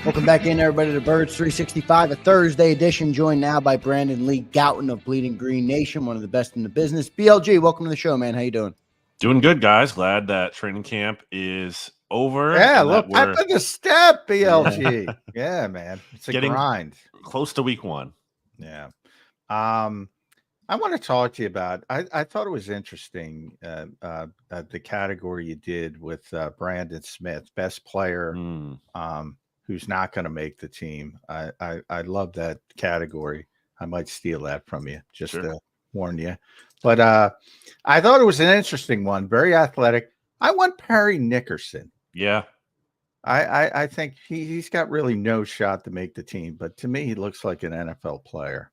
Welcome back in, everybody, to Birds 365, a Thursday edition, joined now by Brandon Lee Gouton of Bleeding Green Nation, one of the best in the business. BLG, welcome to the show, man. How you doing? Doing good, guys. Glad that training camp is over. Yeah, look, pep in the step, BLG. Yeah, man. It's a grind. Close to week one. Yeah. I want to talk to you about, I thought it was interesting, the category you did with Brandon Smith, best player who's not going to make the team. I love that category. I might steal that from you, just to warn you. But I thought it was an interesting one, very athletic. I want Perry Nickerson. Yeah. I think he's got really no shot to make the team, but to me, he looks like an NFL player.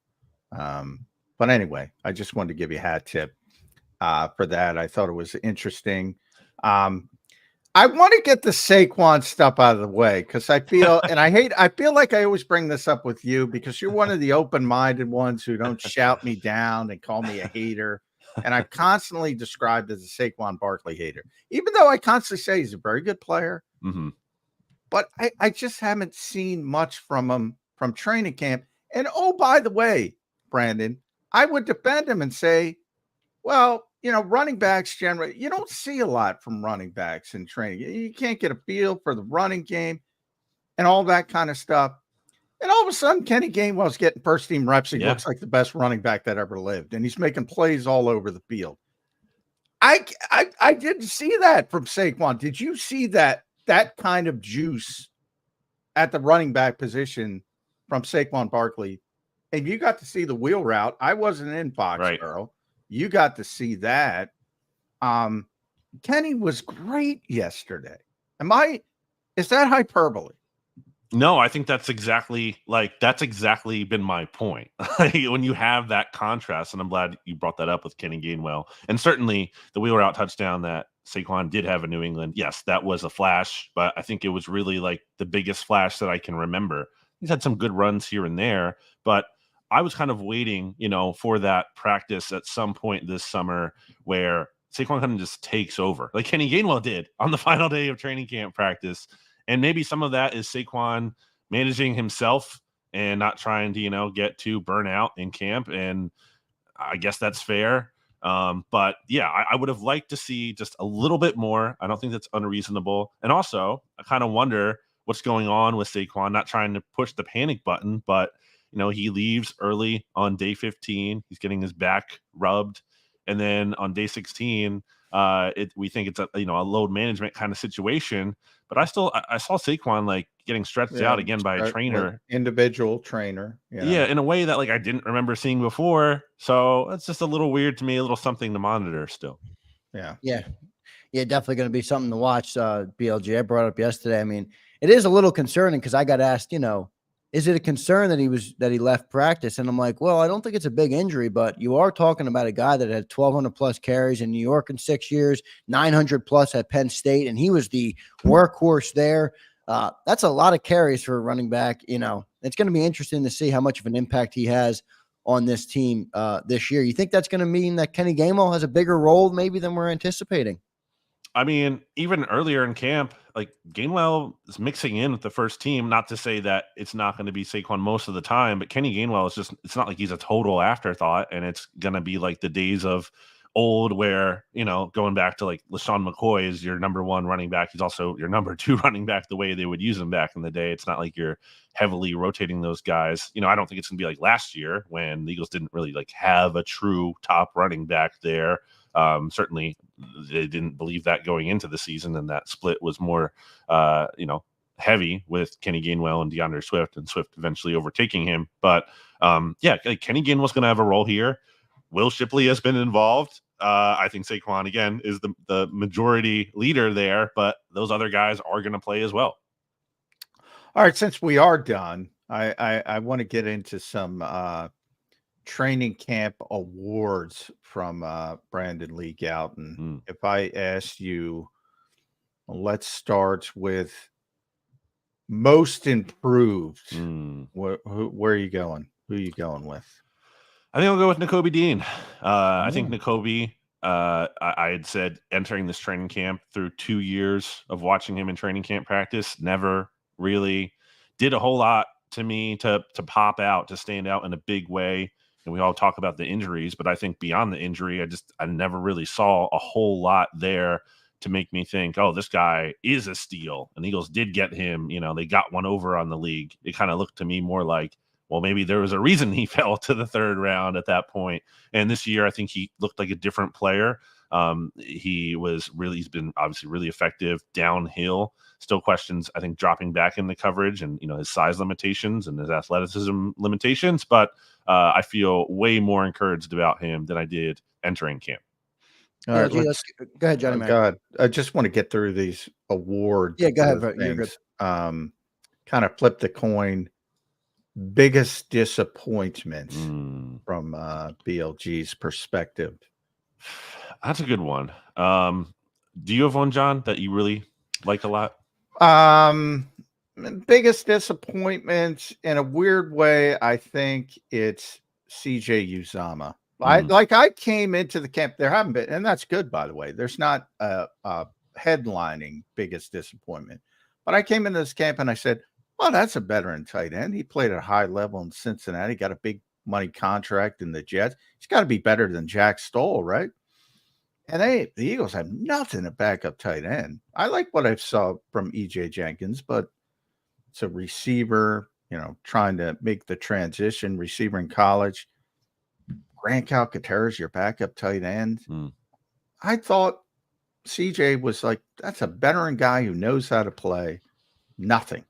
But anyway, I just wanted to give you a hat tip for that. I thought it was interesting. I want to get the Saquon stuff out of the way because I feel, and I feel like I always bring this up with you because you're one of the open-minded ones who don't shout me down and call me a hater. And I'm constantly described as a Saquon Barkley hater, even though I constantly say he's a very good player. Mm-hmm. But I just haven't seen much from him from training camp. And oh, by the way, Brandon, I would defend him and say, well, you know, running backs generally, you don't see a lot from running backs in training. You can't get a feel for the running game and all that kind of stuff. And all of a sudden, Kenny Gainwell's getting first team reps. He looks like the best running back that ever lived. And he's making plays all over the field. I didn't see that from Saquon. Did you see that kind of juice at the running back position from Saquon Barkley? And you got to see the wheel route. I wasn't in Foxborough. You got to see that. Kenny was great yesterday. Is that hyperbole? No, I think that's exactly been my point. When you have that contrast, and I'm glad you brought that up with Kenny Gainwell, and certainly the wheel route touchdown that Saquon did have in New England. Yes, that was a flash, but I think it was really like the biggest flash that I can remember. He's had some good runs here and there, but I was kind of waiting, for that practice at some point this summer where Saquon kind of just takes over, like Kenny Gainwell did on the final day of training camp practice. And maybe some of that is Saquon managing himself and not trying to, get too burnt out in camp. And I guess that's fair. But yeah, I would have liked to see just a little bit more. I don't think that's unreasonable. And also, I kind of wonder what's going on with Saquon, not trying to push the panic button, but he leaves early on day 15. He's getting his back rubbed. And then on day 16, we think it's a load management kind of situation. But I saw Saquon getting stretched out again by a trainer, individual trainer. Yeah, in a way that I didn't remember seeing before. So it's just a little weird to me, a little something to monitor still. Yeah, definitely going to be something to watch. BLG, I brought it up yesterday. I mean, it is a little concerning because I got asked, is it a concern that he left practice? And I'm like, well, I don't think it's a big injury, but you are talking about a guy that had 1,200 plus carries in New York in 6 years, 900 plus at Penn State, and he was the workhorse there. That's a lot of carries for a running back. It's going to be interesting to see how much of an impact he has on this team this year. You think that's going to mean that Kenny Gainwell has a bigger role maybe than we're anticipating? I mean, even earlier in camp, Gainwell is mixing in with the first team. Not to say that it's not going to be Saquon most of the time, but Kenny Gainwell is it's not like he's a total afterthought, and it's going to be like the days of old where, going back to LaShawn McCoy is your number one running back. He's also your number two running back the way they would use him back in the day. It's not like you're heavily rotating those guys. I don't think it's going to be like last year when the Eagles didn't really have a true top running back there. Certainly they didn't believe that going into the season, and that split was more, heavy with Kenny Gainwell and DeAndre Swift, and Swift eventually overtaking him. But Kenny Gainwell's going to have a role here. Will Shipley has been involved. I think Saquon, again, is the majority leader there, but those other guys are going to play as well. All right, since we are done, I want to get into some training camp awards from Brandon Lee Gouton. If I asked you, let's start with most improved. Where are you going? Who are you going with? I think I'll go with Nakobe Dean. I think Nakobe, I had said entering this training camp through 2 years of watching him in training camp practice, never really did a whole lot to me to pop out, to stand out in a big way. And we all talk about the injuries, but I think beyond the injury, I never really saw a whole lot there to make me think, oh, this guy is a steal. And the Eagles did get him. They got one over on the league. It kind of looked to me more like, well, maybe there was a reason he fell to the third round at that point. And this year, I think he looked like a different player. He's been obviously really effective downhill. Still questions, I think, dropping back in the coverage and, his size limitations and his athleticism limitations. But I feel way more encouraged about him than I did entering camp. All right, go ahead, Johnny. Oh, God, I just want to get through these awards. Yeah, go ahead. You're good. Kind of flip the coin. Biggest disappointments from BLG's perspective. That's a good one. Do you have one, John, that you really like a lot? Biggest disappointment in a weird way, I think it's CJ Uzomah. I came into the camp. There haven't been, and that's good, by the way. There's not a headlining biggest disappointment, but I came into this camp and I said, well, that's a veteran tight end. He played at a high level in Cincinnati, got a big money contract in the Jets. He's got to be better than Jack Stoll, right? And the Eagles have nothing at backup tight end. I like what I saw from E.J. Jenkins, but it's a receiver, trying to make the transition, receiver in college. Grant Calcaterra is your backup tight end. I thought CJ was like, that's a veteran guy who knows how to play. Nothing.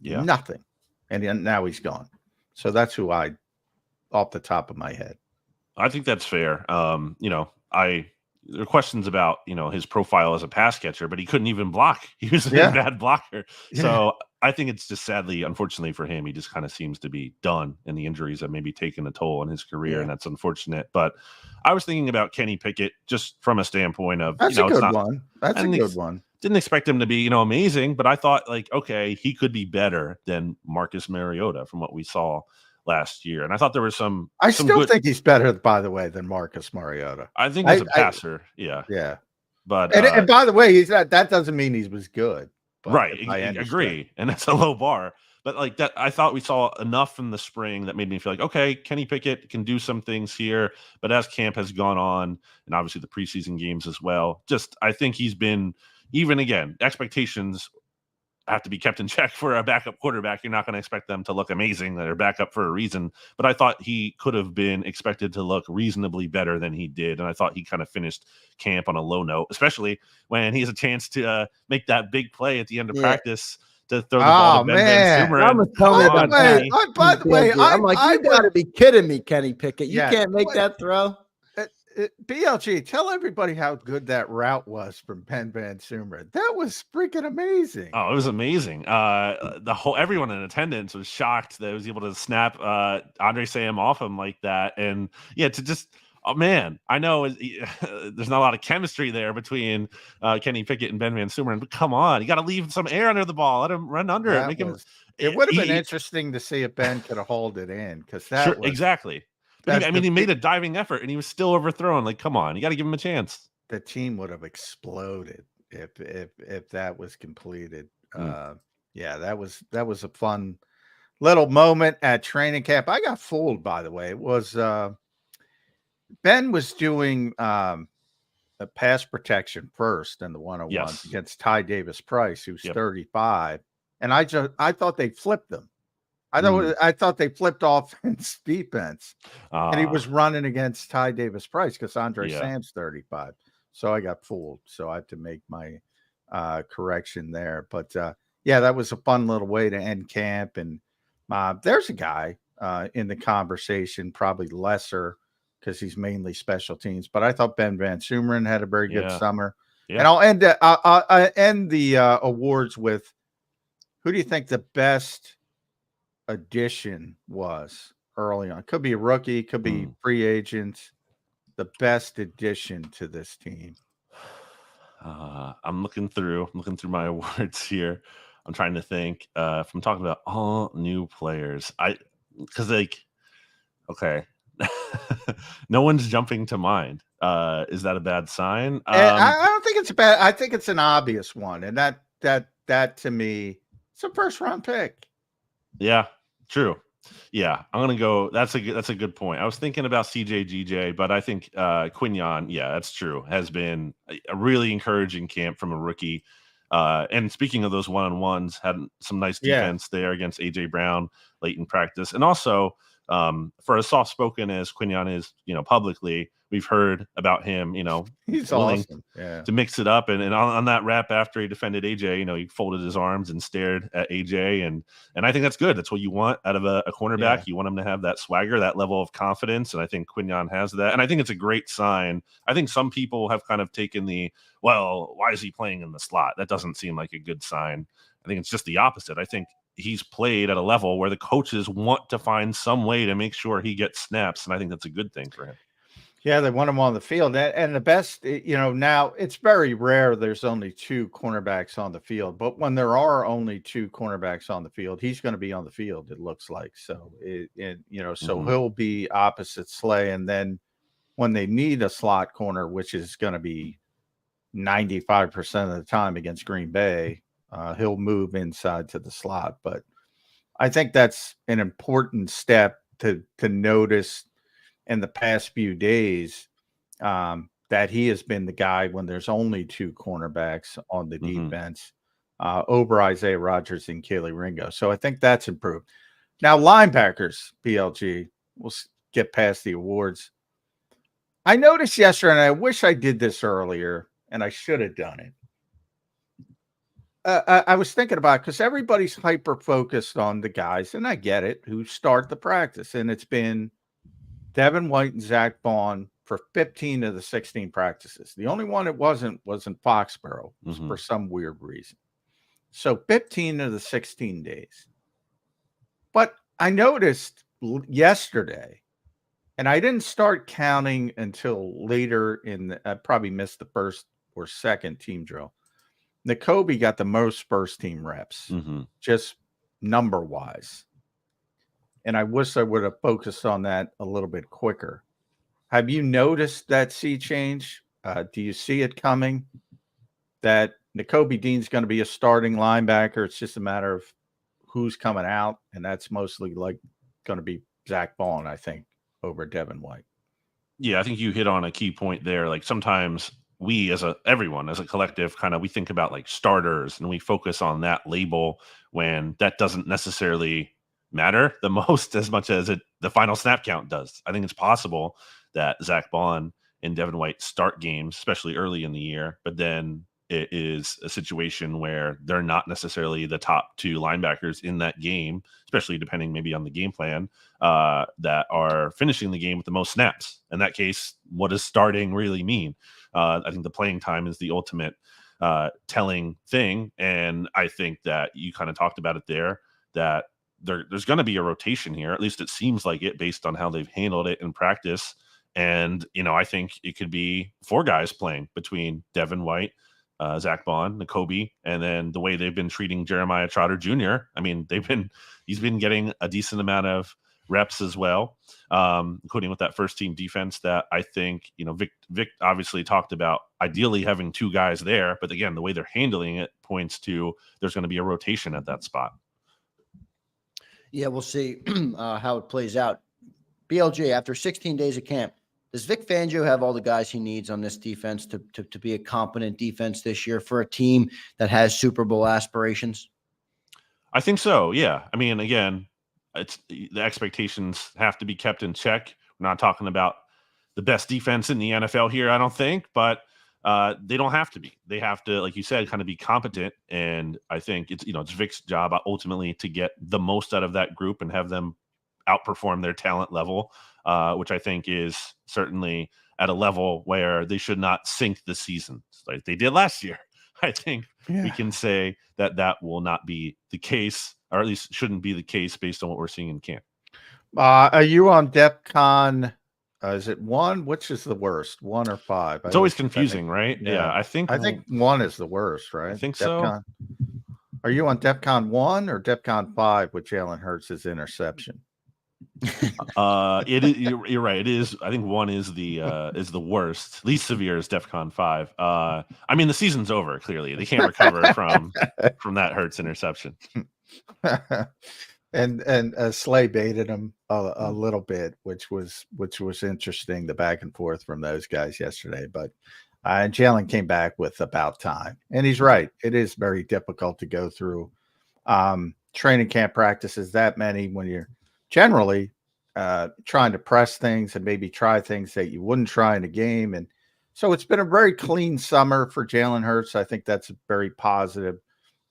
Yeah. Nothing. And now he's gone. So that's who off the top of my head. I think that's fair. There are questions about, his profile as a pass catcher, but he couldn't even block. He was a bad blocker. Yeah. So I think it's just sadly, unfortunately for him, he just kind of seems to be done, and the injuries have maybe taken a toll on his career, and that's unfortunate. But I was thinking about Kenny Pickett just from a standpoint of, that's a good one. That's a good one. Didn't expect him to be, amazing, but I thought okay, he could be better than Marcus Mariota from what we saw last year. And I thought there was some. I still think he's better, by the way, than Marcus Mariota. I think he's a passer. Yeah. But and by the way, that doesn't mean he was good. Right. I agree. And that's a low bar. But that, I thought we saw enough in the spring that made me feel like, okay, Kenny Pickett can do some things here. But as camp has gone on, and obviously the preseason games as well, I think he's been, even again, expectations have to be kept in check for a backup quarterback. You're not going to expect them to look amazing. They're backup for a reason. But I thought he could have been expected to look reasonably better than he did. And I thought he kind of finished camp on a low note, especially when he has a chance to make that big play at the end of practice to throw the ball to Ben Van Sumeren. By the way, I'm like, you got to be kidding me, Kenny Pickett. You can't make that throw. BLG, tell everybody how good that route was from Ben Van Sumeren. That was freaking amazing. Oh, it was amazing. Everyone in attendance was shocked that he was able to snap Andre Sam off him like that. And oh man, I know there's not a lot of chemistry there between Kenny Pickett and Ben Van Sumeren, but come on, you got to leave some air under the ball. Let him run under it. It would have been interesting to see if Ben could have hauled it in, because that was exactly. He made a diving effort and he was still overthrown. Come on, you got to give him a chance. The team would have exploded if that was completed. That was a fun little moment at training camp. I got fooled, by the way. It was Ben was doing a pass protection first in the 101s against Ty Davis Price, who's 35, and I thought they flipped them. I thought they flipped offense defense, and he was running against Ty Davis Price because Andre Sam's 35. So I got fooled. So I have to make my correction there. But that was a fun little way to end camp. And there's a guy in the conversation, probably lesser because he's mainly special teams. But I thought Ben Van Sumeren had a very good summer. Yeah. And I'll end the awards with, who do you think the best addition was early on? Could be a rookie, could be free agent. The best addition to this team. I'm looking through my awards here. I'm trying to think if I'm talking about all new players. No one's jumping to mind. Is that a bad sign? I don't think it's bad. I think it's an obvious one, and that to me, it's a first round pick. Yeah, true. Yeah, I'm gonna go. That's a good point. I was thinking about CJ, but I think Quinyon. Yeah, that's true. Has been a really encouraging camp from a rookie. And speaking of those one-on-ones, had some nice defense there against AJ Brown late in practice, and also for as soft-spoken as Quinyon is, publicly, we've heard about him. He's willing awesome. Yeah. to mix it up, and on that rap after he defended AJ, he folded his arms and stared at AJ, and I think that's good. That's what you want out of a cornerback. Yeah. You want him to have that swagger, that level of confidence, and I think Quinyon has that, and I think it's a great sign. I think some people have kind of taken well, why is he playing in the slot? That doesn't seem like a good sign. I think it's just the opposite. I think he's played at a level where the coaches want to find some way to make sure he gets snaps, and I think that's a good thing for him. Yeah, they want him on the field. And the best, now it's very rare there's only two cornerbacks on the field. But when there are only two cornerbacks on the field, he's going to be on the field, it looks like. So, he'll be opposite Slay. And then when they need a slot corner, which is going to be 95% of the time against Green Bay, he'll move inside to the slot. But I think that's an important step to notice in the past few days, that he has been the guy when there's only two cornerbacks on the defense over Isaiah Rodgers and Kelee Ringo. So I think that's improved. Now, linebackers, BLG, we'll get past the awards. I noticed yesterday, and I wish I did this earlier, and I should have done it. I was thinking about, because everybody's hyper-focused on the guys, and I get it, who start the practice, and it's been Devin White and Zach Bond for 15 of the 16 practices. The only one it was in Foxborough for some weird reason. So 15 of the 16 days. But I noticed yesterday, and I didn't start counting until later I probably missed the first or second team drill. Nakobe got the most first team reps, just number-wise. And I wish I would have focused on that a little bit quicker. Have you noticed that sea change? Do you see it coming? That Nakobe Dean's going to be a starting linebacker. It's just a matter of who's coming out. And that's mostly going to be Zach Bond, I think, over Devin White. Yeah, I think you hit on a key point there. Like sometimes we everyone as a collective we think about starters and we focus on that label when that doesn't necessarily matter the most as much as the final snap count does. I think it's possible that Zach Bond and Devin White start games, especially early in the year, but then it is a situation where they're not necessarily the top two linebackers in that game, especially depending maybe on the game plan, that are finishing the game with the most snaps. In that case, what does starting really mean? I think the playing time is the ultimate telling thing. And I think that you kind of talked about it there, that there's going to be a rotation here. At least it seems like it based on how they've handled it in practice. And, I think it could be four guys playing between Devin White, Zach Bond, Nakobe, and then the way they've been treating Jeremiah Trotter Jr. I mean, he's been getting a decent amount of reps as well, including with that first team defense that I think, Vic obviously talked about ideally having two guys there. But again, the way they're handling it points to there's going to be a rotation at that spot. Yeah, we'll see how it plays out. BLG, after 16 days of camp, does Vic Fangio have all the guys he needs on this defense to be a competent defense this year for a team that has Super Bowl aspirations? I think so, yeah. I mean, again, the expectations have to be kept in check. We're not talking about the best defense in the NFL here, I don't think, but they don't have to be. They have to, like you said, kind of be competent. And I think it's Vic's job ultimately to get the most out of that group and have them outperform their talent level, which I think is certainly at a level where they should not sink the season like they did last year. I think we can say that will not be the case, or at least shouldn't be the case based on what we're seeing in camp. Are you on DEFCON? Is it 1? Which is the worst, 1 or 5? It's always confusing, right? Yeah, I think 1 is the worst, right? I think DEFCON. So. Are you on DEFCON 1 or DEFCON 5 with Jalen Hurts' interception? It is. You're right. It is. I think 1 is the worst. Least severe is DEFCON 5. I mean, the season's over. Clearly, they can't recover from that Hurts interception. And Slay baited him a little bit, which was interesting, the back and forth from those guys yesterday. But Jalen came back with about time, and he's right. It is very difficult to go through training camp practices that many when you're generally trying to press things and maybe try things that you wouldn't try in a game. And so it's been a very clean summer for Jalen Hurts. I think that's a very positive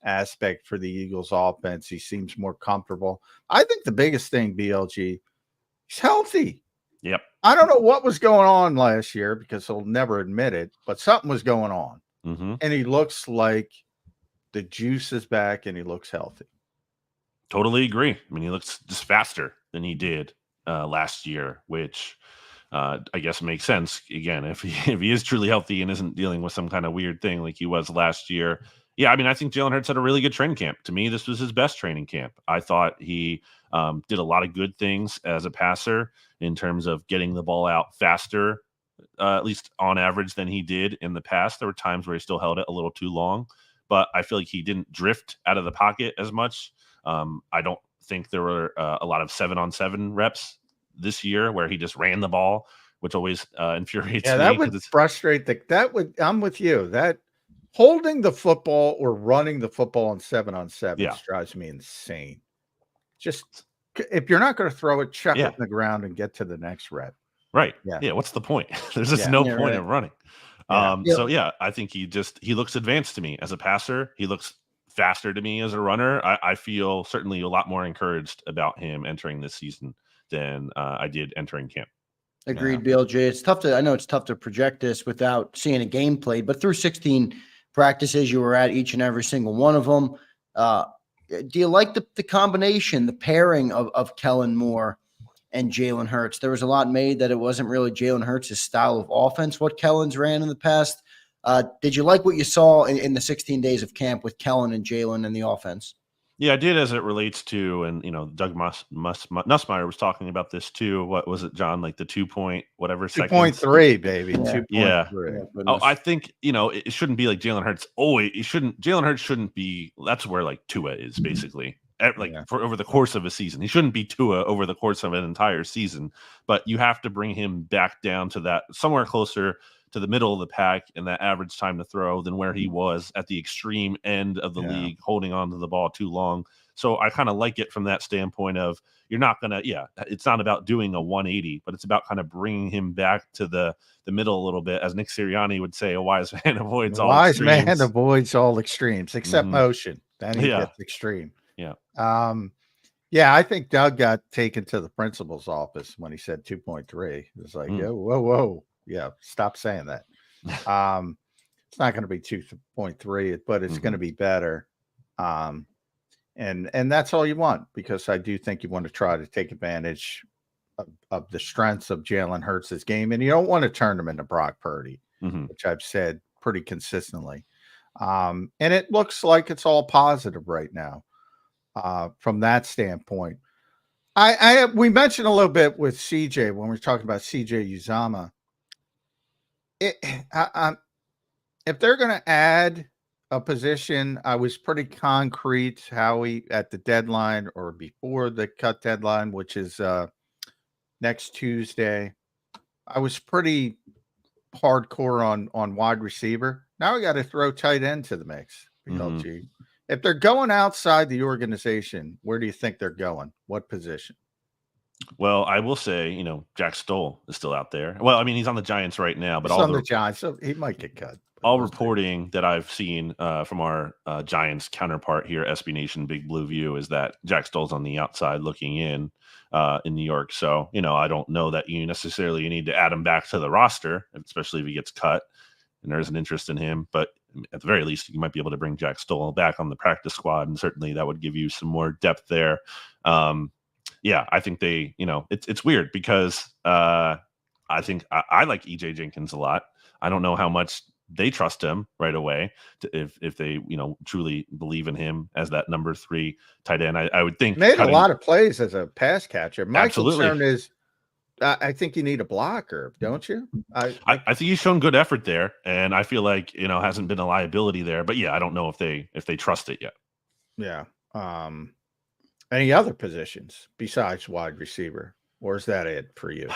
aspect for the Eagles offense. He seems more comfortable. I think the biggest thing, BLG, he's healthy. Yep. I don't know what was going on last year because he'll never admit it, but something was going on. And he looks like the juice is back and he looks healthy. Totally agree. I mean, he looks just faster than he did last year, which I guess makes sense. Again, if he is truly healthy and isn't dealing with some kind of weird thing like he was last year. Yeah, I mean, I think Jalen Hurts had a really good training camp. To me, this was his best training camp. I thought he did a lot of good things as a passer in terms of getting the ball out faster, at least on average, than he did in the past. There were times where he still held it a little too long, but I feel like he didn't drift out of the pocket as much. I don't think there were a lot of 7-on-7 reps this year where he just ran the ball, which always infuriates me. Yeah, that would frustrate I'm with you. That holding the football or running the football on 7-on-7 drives me insane. Just if you're not going to throw it, chuck it in the ground and get to the next rep. Right. Yeah. What's the point? There's just no point in running. So yeah, I think he looks advanced to me as a passer. He looks faster to me as a runner. I feel certainly a lot more encouraged about him entering this season than I did entering camp. Agreed, BLJ. It's tough I know it's tough to project this without seeing a game played, but through 16 practices, you were at each and every single one of them. Do you like the combination, the pairing of Kellen Moore and Jalen Hurts? There was a lot made that it wasn't really Jalen Hurts' style of offense, what Kellen's ran in the past. Did you like what you saw in the 16 days of camp with Kellen and Jalen and the offense? Yeah, I did, as it relates to, and Doug Nussmeier was talking about this too. What was it, John? Like the 2.3, baby. 2.3. Yeah. Oh, I think it shouldn't be like Jalen Hurts. Jalen Hurts shouldn't be. That's where like Tua is basically. For over the course of a season, he shouldn't be Tua over the course of an entire season. But you have to bring him back down to that somewhere closer to the middle of the pack and that average time to throw than where he was at the extreme end of the league, holding on to the ball too long. So I kind of like it from that standpoint of you're not going to, it's not about doing a 180, but it's about kind of bringing him back to the middle a little bit. As Nick Sirianni would say, a wise man avoids all extremes. Wise man avoids all extremes except motion. Then he gets extreme. Yeah. I think Doug got taken to the principal's office when he said 2.3. It was like, whoa. Yeah, stop saying that. It's not going to be 2.3, but it's going to be better. And that's all you want, because I do think you want to try to take advantage of the strengths of Jalen Hurts' game, and you don't want to turn him into Brock Purdy, which I've said pretty consistently. And it looks like it's all positive right now from that standpoint. We mentioned a little bit with CJ when we were talking about CJ Uzomah. If they're going to add a position, I was pretty concrete, Howie, at the deadline or before the cut deadline, which is next Tuesday. I was pretty hardcore on wide receiver. Now we got to throw tight end to the mix. BLG. If they're going outside the organization, where do you think they're going? What position? Well, I will say, Jack Stoll is still out there. Well, I mean, he's on the Giants right now, but he's on the Giants, so he might get cut. All reporting that I've seen from our Giants counterpart here, SB Nation Big Blue View, is that Jack Stoll's on the outside looking in New York. So, I don't know that you necessarily need to add him back to the roster, especially if he gets cut and there's an interest in him. But at the very least, you might be able to bring Jack Stoll back on the practice squad, and certainly that would give you some more depth there. I think they, it's weird because I think I like EJ Jenkins a lot. I don't know how much they trust him right away if they, truly believe in him as that number 3 tight end. I would think made a lot of plays as a pass catcher. My concern Absolutely. is I think you need a blocker, don't you? I think he's shown good effort there, and I feel like hasn't been a liability there. But I don't know if they trust it yet. Yeah. Any other positions besides wide receiver, or is that it for you?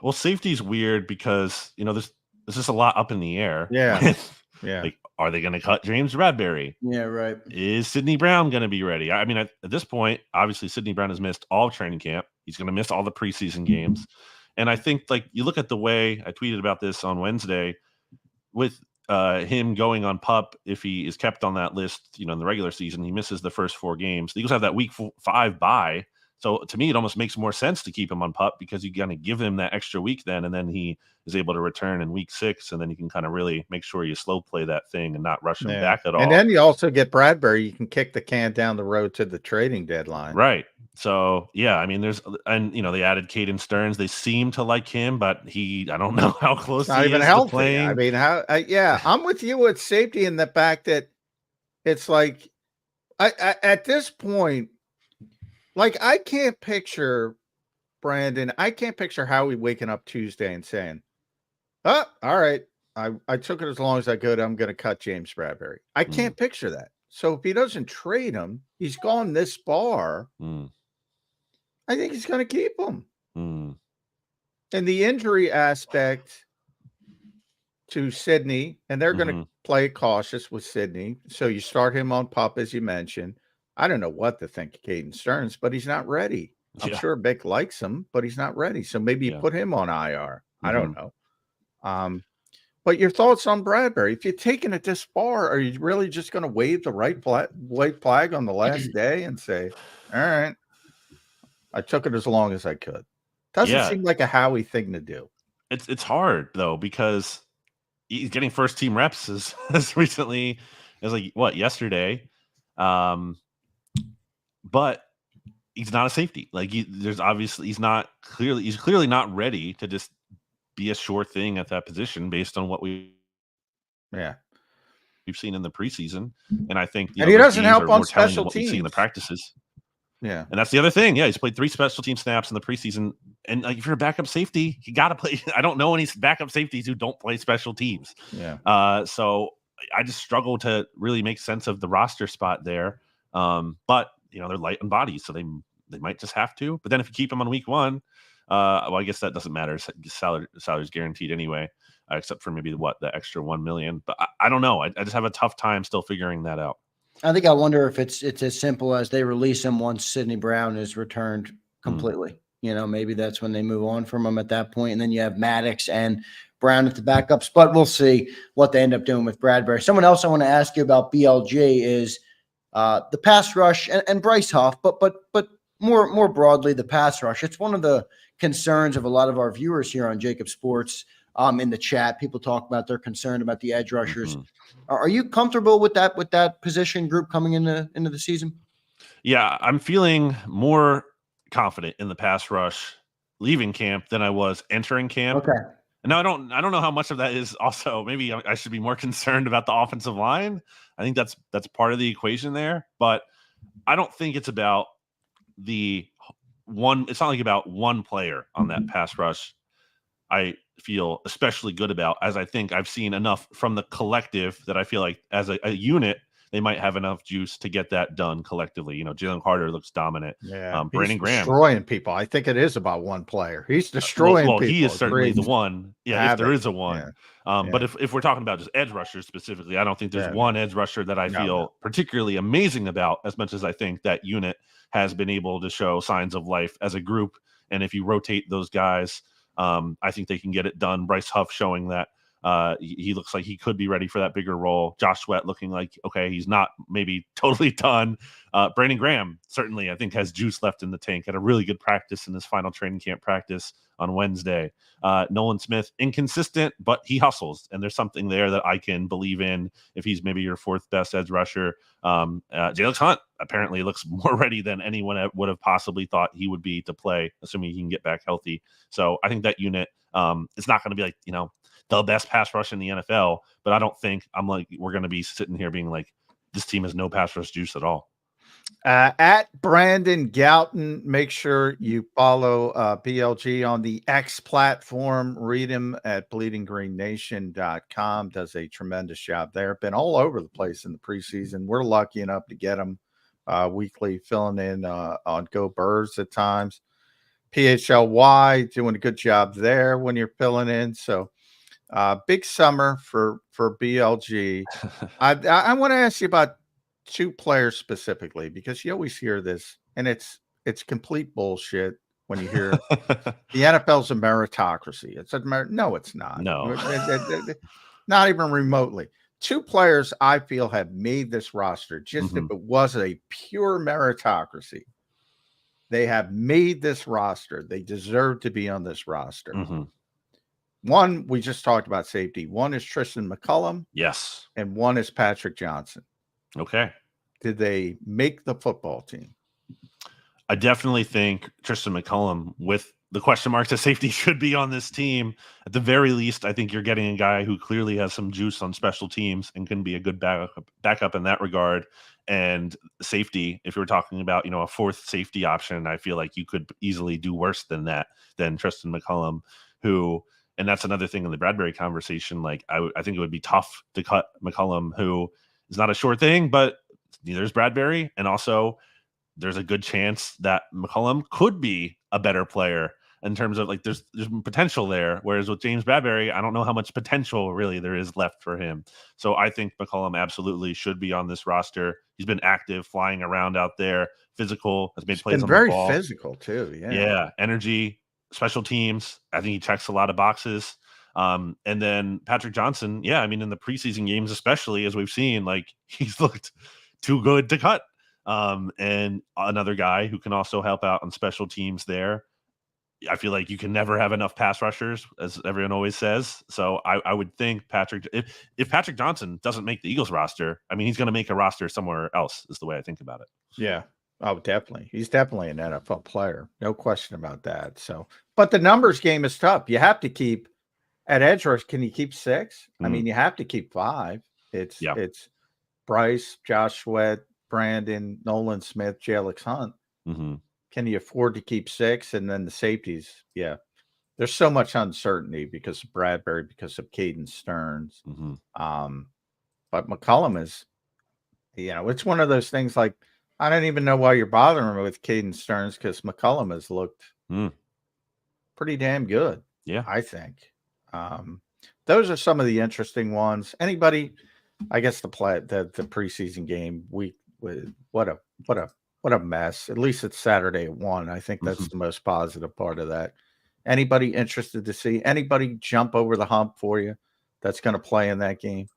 Well, safety's weird because there's just a lot up in the air. Yeah. Like, are they going to cut James Bradberry? Yeah, right. Is Sidney Brown going to be ready? I mean, at this point, obviously, Sidney Brown has missed all of training camp. He's going to miss all the preseason games. And I think, like, you look at the way I tweeted about this on Wednesday with him going on PUP, if he is kept on that list, in the regular season, he misses the first 4 games. The Eagles have that week 5 bye. So to me, it almost makes more sense to keep him on PUP because you kind of give him that extra week then, and then he is able to return in week 6, and then you can kind of really make sure you slow play that thing and not rush him back at all. And then you also get Bradberry. You can kick the can down the road to the trading deadline. Right. So, yeah, I mean, they added Caden Stearns. They seem to like him, but I don't know how close Not he even is healthy. to playing. I mean, I'm with you with safety in the fact that it's like, at this point, like, I can't picture Brandon. I can't picture Howie waking up Tuesday and saying, "Oh, all right, I took it as long as I could. I'm going to cut James Bradberry." I can't picture that. So if he doesn't trade him, he's gone this far. I think he's going to keep him. And the injury aspect to Sydney, and they're going to play cautious with Sydney. So you start him on PUP, as you mentioned. I don't know what to think of Caden Stearns, but he's not ready. I'm sure Vic likes him, but he's not ready. So maybe you put him on IR. I don't know. But your thoughts on Bradberry? If you're taking it this far, are you really just going to wave the white flag on the last day and say, "All right, I took it as long as I could"? Doesn't seem like a Howie thing to do. It's hard though, because he's getting first team reps as recently as yesterday. But he's not a safety. Like, he's clearly not ready to just be a sure thing at that position based on what we've seen in the preseason. And I think and he doesn't help on special teams. We see in the practices. Yeah. And that's the other thing. Yeah, he's played 3 special team snaps in the preseason. And like, if you're a backup safety, you got to play. I don't know any backup safeties who don't play special teams. Yeah. So I just struggle to really make sense of the roster spot there. But they're light on bodies, so they might just have to. But then if you keep them on week 1, well, I guess that doesn't matter. Salary's guaranteed anyway, except for maybe the extra $1 million. But I don't know. I just have a tough time still figuring that out. I think I wonder if it's as simple as they release him once Sidney Brown is returned completely. Maybe that's when they move on from him at that point, and then you have Maddox and Brown at the backups. But we'll see what they end up doing with Bradberry. Someone else I want to ask you about BLG is the pass rush and Bryce Huff, but more broadly the pass rush. It's one of the concerns of a lot of our viewers here on JAKIB Sports. In the chat, people talk about they're concerned about the edge rushers. Are you comfortable with that position group coming into the season? Yeah, I'm feeling more confident in the pass rush leaving camp than I was entering camp. Okay. And now I don't know how much of that is also, maybe I should be more concerned about the offensive line. I think that's part of the equation there, but I don't think it's about it's not like about one player on that pass rush. I feel especially good about, as I think I've seen enough from the collective that I feel like as a unit, they might have enough juice to get that done collectively. Jalen Carter looks dominant. Yeah, Brandon Graham destroying people. I think it is about one player. He's destroying people. He is certainly the one. Yeah, if there is a one. Yeah. But if we're talking about just edge rushers specifically, I don't think there's one edge rusher that I feel particularly amazing about, as much as I think that unit has been able to show signs of life as a group. And if you rotate those guys, I think they can get it done. Bryce Huff showing that he looks like he could be ready for that bigger role. Josh Sweat looking like, okay, he's not maybe totally done. Brandon Graham certainly, I think, has juice left in the tank. Had a really good practice in this final training camp practice on Wednesday. Nolan Smith, inconsistent, but he hustles. And there's something there that I can believe in if he's maybe your 4th best edge rusher. Jalen Hunt apparently looks more ready than anyone would have possibly thought he would be to play, assuming he can get back healthy. So I think that unit, it's not going to be like, the best pass rush in the NFL, but I don't think we're going to be sitting here being like, this team has no pass rush juice at all. At Brandon Gouton, make sure you follow BLG on the X platform. Read him at bleedinggreennation.com. Does a tremendous job there. Been all over the place in the preseason. We're lucky enough to get him weekly, filling in on Go Birds at times. PHLY doing a good job there when you're filling in. So big summer for BLG. I want to ask you about two players specifically, because you always hear this, and it's complete bullshit when you hear the NFL's a meritocracy. It's no, it's not. No. Not even remotely. Two players I feel have made this roster just if it was a pure meritocracy. They have made this roster. They deserve to be on this roster. One, we just talked about safety. One is Tristan McCullum. Yes. And one is Patrick Johnson. Okay. Did they make the football team? I definitely think Tristan McCullum, with the question marks at safety, should be on this team. At the very least, I think you're getting a guy who clearly has some juice on special teams and can be a good backup in that regard. And safety, if you're talking about, a fourth safety option, I feel like you could easily do worse than that, than Tristan McCullum, who, and that's another thing in the Bradberry conversation. Like, I think it would be tough to cut McCullum, who is not a sure thing, but neither is Bradberry. And also, there's a good chance that McCullum could be a better player in terms of, like, there's potential there. Whereas with James Bradberry, I don't know how much potential really there is left for him. So I think McCullum absolutely should be on this roster. He's been active, flying around out there, physical, has made plays on the ball. Very physical too. Yeah. Energy, special teams. I think he checks a lot of boxes. And then Patrick Johnson, in the preseason games, especially, as we've seen, like, he's looked too good to cut. And another guy who can also help out on special teams there. I feel like you can never have enough pass rushers, as everyone always says. So I would think if Patrick Johnson doesn't make the Eagles roster, he's going to make a roster somewhere else, is the way I think about it. Yeah. Oh, definitely. He's definitely an NFL player. No question about that. So, but the numbers game is tough. You have to keep at edge rush. Can you keep 6? You have to keep 5. It's Bryce, Josh Sweat, Brandon, Nolan Smith, Jalix Hunt. Can you afford to keep 6? And then the safeties, there's so much uncertainty because of Bradberry, because of Caden Stearns. But McCullum is, it's one of those things, like, I don't even know why you're bothering with Caden Stearns, because McCullum has looked pretty damn good. Yeah, I think. Those are some of the interesting ones. Anybody, I guess the preseason game week, what a mess. At least it's Saturday at 1. I think that's the most positive part of that. Anybody interested to see anybody jump over the hump for you that's going to play in that game?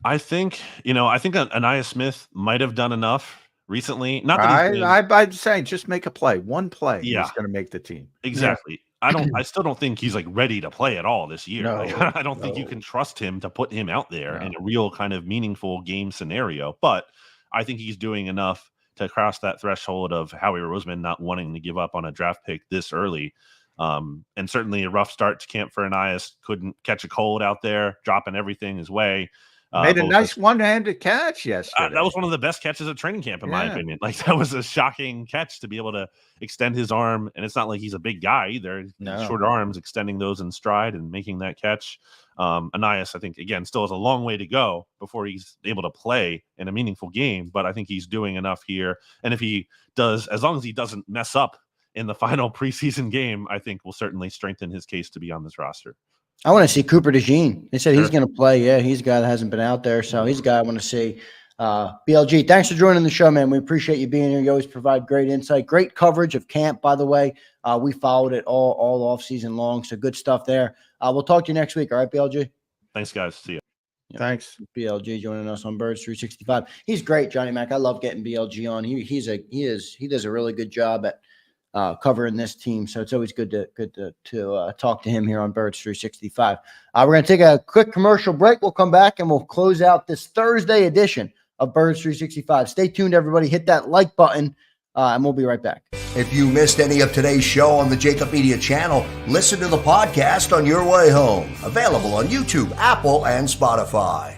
I think Anaya Smith might have done enough recently. Not that I'd say just make a play. One play is going to make the team. Exactly. I still don't think he's, like, ready to play at all this year. I don't think you can trust him to put him out there in a real kind of meaningful game scenario. But I think he's doing enough to cross that threshold of Howie Roseman not wanting to give up on a draft pick this early. And certainly a rough start to camp for Anias. Couldn't catch a cold out there, dropping everything his way. Made a nice one-handed catch yesterday. That was one of the best catches at training camp, in my opinion. Like, that was a shocking catch to be able to extend his arm. And it's not like he's a big guy either. Short arms, extending those in stride and making that catch. Anias, I think, again, still has a long way to go before he's able to play in a meaningful game. But I think he's doing enough here. And if he does, as long as he doesn't mess up in the final preseason game, I think will certainly strengthen his case to be on this roster. I want to see Cooper DeJean. They said he's going to play. Yeah, he's a guy that hasn't been out there, so he's a guy I want to see. BLG, thanks for joining the show, man. We appreciate you being here. You always provide great insight, great coverage of camp, by the way. We followed it all off season long, so good stuff there. We'll talk to you next week. All right, BLG? Thanks, guys. See you. Yeah. Thanks. BLG joining us on Birds 365. He's great, Johnny Mac. I love getting BLG on. He does a really good job at covering this team, so it's always good to talk to him here on Birds 365. We're going to take a quick commercial break. We'll come back and we'll close out this Thursday edition of Birds 365. Stay tuned, everybody. Hit that like button, and we'll be right back. If you missed any of today's show on the JAKIB Media channel, listen to the podcast on your way home. Available on YouTube, Apple, and Spotify.